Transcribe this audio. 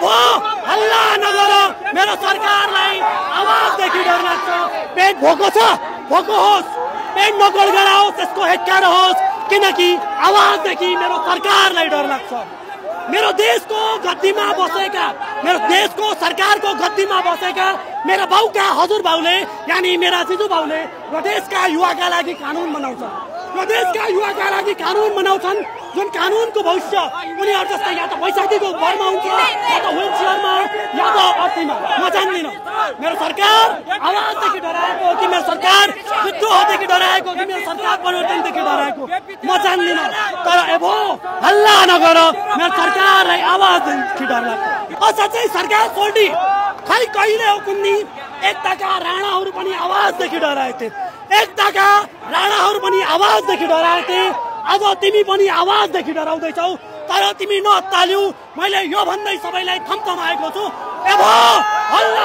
एभो हल्ला नगर मेरो सरकारलाई आवाजदेखि डर लाग्छ पेट भोको छ भोको होस् पेट नकोल गराओस् त्यसको हेक्का रहोस् किनकि आवाजदेखि मेरो सरकारलाई डर लाग्छ मेरो देशको गद्दीमा बसेका मेरो देशको सरकारको गद्दीमा बसेका मेरा बाउका हजुरबाउले यानी मेरा जिजुबाउले र देशका युवाका लागि कानुन बनाउँछन् र देशका युवाका लागि कानुन बनाउँछन् जुन कानुनको भविष्य उनीहरू जस्तै या त बैशाखीको भरमा हुन्छ या त व्हीलचेयरमा या त अर्थीमा म जान्दिनँ मेरो सरकार आवाजदेखि डराएको हो कि मेरो सरकार विद्रोहदेखि डराएको हो कि मेरो सरकार परिवर्तनदेखि डराएको म जान्दिनँ तर एभो हल्ला नगर मेरो सरकारलाई आवाजदेखि डर लाग्छ असाध्यै सरकार छोडी खै कहिले हो कुन्नी एकताका राणाहरू पनि आवाजदेखि डराएथे एकताका राणाहरू पनि आवाजदेखि डराएथे आज तिमी पनि आवाजदेखि डराउँदैछौ तर तिमी नअत्ताल्यौ मैले यो भन्दै सबैलाई थम्थमाएको छु एभो हल्ला